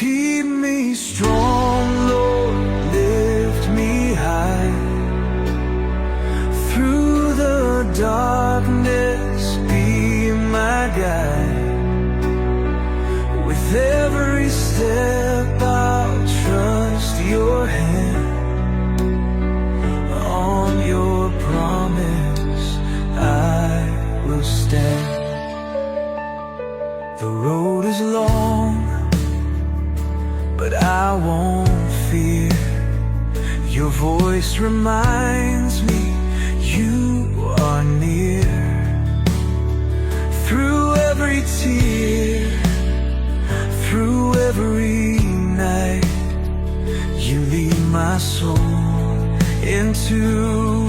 Keep me strong, Lord, lift me high. Through the darkness, be my guide. With every step I'll trust your hand. On your promise I will stand. The road is long, but I won't fear. Your voice reminds me you are near. Through every tear, through every night, you lead my soul into